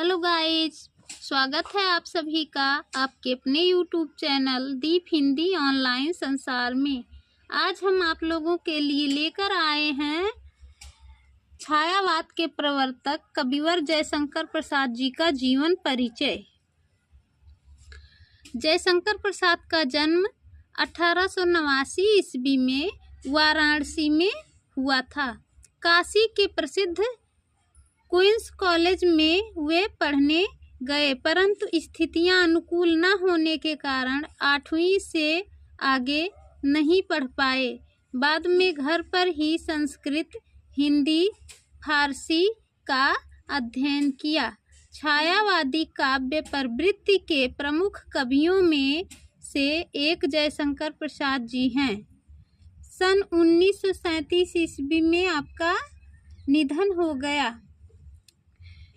Hello guys, स्वागत है आप सभी का आपके अपने यूट्यूब चैनल दीप हिंदी ऑनलाइन संसार में। आज हम आप लोगों के लिए लेकर आए हैं छायावाद के प्रवर्तक कविवर जयशंकर प्रसाद जी का जीवन परिचय। जयशंकर प्रसाद का जन्म 1889 ईस्वी में वाराणसी में हुआ था। काशी के प्रसिद्ध क्वींस कॉलेज में वे पढ़ने गए, परंतु स्थितियां अनुकूल न होने के कारण 8वीं से आगे नहीं पढ़ पाए। बाद में घर पर ही संस्कृत, हिंदी, फारसी का अध्ययन किया। छायावादी काव्य प्रवृत्ति के प्रमुख कवियों में से एक जयशंकर प्रसाद जी हैं। सन 1937 ईस्वी में आपका निधन हो गया।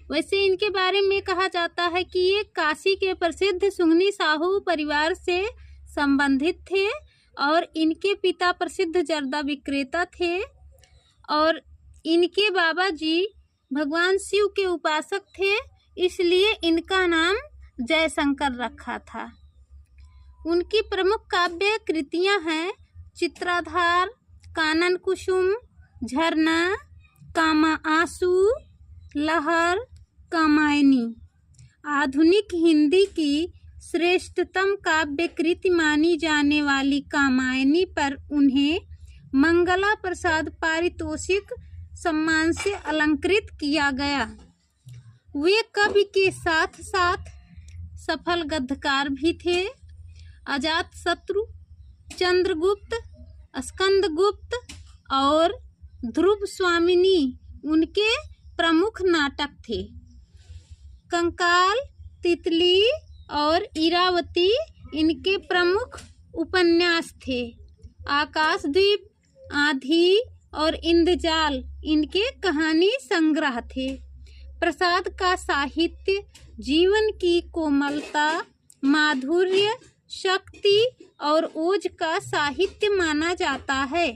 वैसे इनके बारे में कहा जाता है कि ये काशी के प्रसिद्ध सुंगनी साहू परिवार से संबंधित थे और इनके पिता प्रसिद्ध जर्दा विक्रेता थे और इनके बाबा जी भगवान शिव के उपासक थे, इसलिए इनका नाम जयशंकर रखा था। उनकी प्रमुख काव्य कृतियां हैं चित्राधार, कानन कुसुम, झरना, कामा आंसू, लहर, कामायनी। आधुनिक हिंदी की श्रेष्ठतम काव्य कृति मानी जाने वाली कामायनी पर उन्हें मंगला प्रसाद पारितोषिक सम्मान से अलंकृत किया गया। वे कवि के साथ साथ सफल गद्यकार भी थे। अजातशत्रु, चंद्रगुप्त, स्कंदगुप्त और ध्रुव स्वामिनी उनके प्रमुख नाटक थे। कंकाल, तितली और इरावती इनके प्रमुख उपन्यास थे। आकाशदीप, आंधी और इंद्रजाल इनके कहानी संग्रह थे। प्रसाद का साहित्य जीवन की कोमलता, माधुर्य, शक्ति और ओज का साहित्य माना जाता है।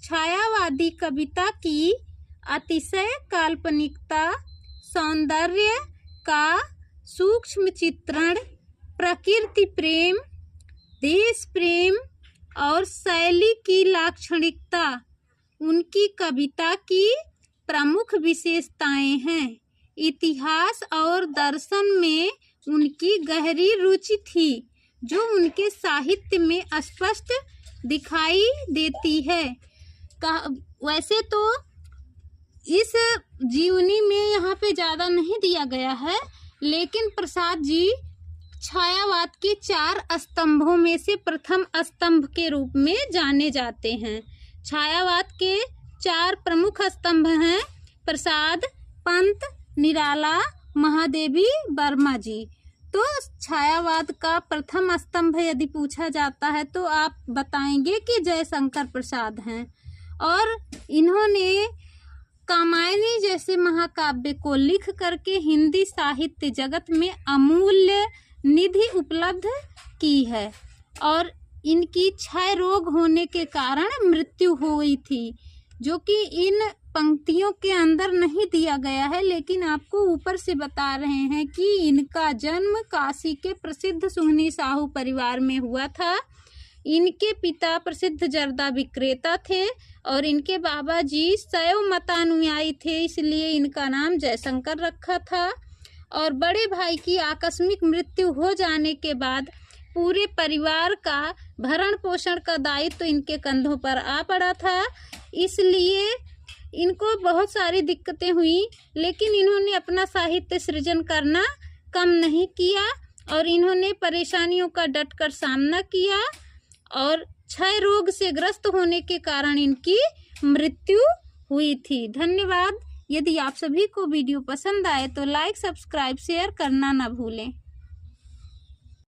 छायावादी कविता की अतिशय काल्पनिकता, सौंदर्य का सूक्ष्म चित्रण, प्रकृति प्रेम, देश प्रेम और शैली की लाक्षणिकता उनकी कविता की प्रमुख विशेषताएं हैं। इतिहास और दर्शन में उनकी गहरी रुचि थी, जो उनके साहित्य में स्पष्ट दिखाई देती है। वैसे तो इस जीवनी में यहाँ पे ज़्यादा नहीं दिया गया है, लेकिन प्रसाद जी छायावाद के 4 स्तंभों में से प्रथम स्तंभ के रूप में जाने जाते हैं। छायावाद के 4 प्रमुख स्तंभ हैं प्रसाद, पंत, निराला, महादेवी, वर्मा जी। तो छायावाद का प्रथम स्तंभ यदि पूछा जाता है तो आप बताएंगे कि जयशंकर प्रसाद हैं और इन्होंने कामायनी जैसे महाकाव्य को लिख करके हिंदी साहित्य जगत में अमूल्य निधि उपलब्ध की है और इनकी क्षय रोग होने के कारण मृत्यु हुई थी, जो कि इन पंक्तियों के अंदर नहीं दिया गया है, लेकिन आपको ऊपर से बता रहे हैं कि इनका जन्म काशी के प्रसिद्ध सुंगनी साहू परिवार में हुआ था। इनके पिता प्रसिद्ध जर्दा विक्रेता थे और इनके बाबा जी शैव मतानुयायी थे, इसलिए इनका नाम जयशंकर रखा था। और बड़े भाई की आकस्मिक मृत्यु हो जाने के बाद पूरे परिवार का भरण पोषण का दायित्व इनके कंधों पर आ पड़ा था, इसलिए इनको बहुत सारी दिक्कतें हुई, लेकिन इन्होंने अपना साहित्य सृजन करना कम नहीं किया और इन्होंने परेशानियों का डटकर सामना किया और क्षय रोग से ग्रस्त होने के कारण इनकी मृत्यु हुई थी। धन्यवाद। यदि आप सभी को वीडियो पसंद आए तो लाइक, सब्सक्राइब, शेयर करना ना भूलें।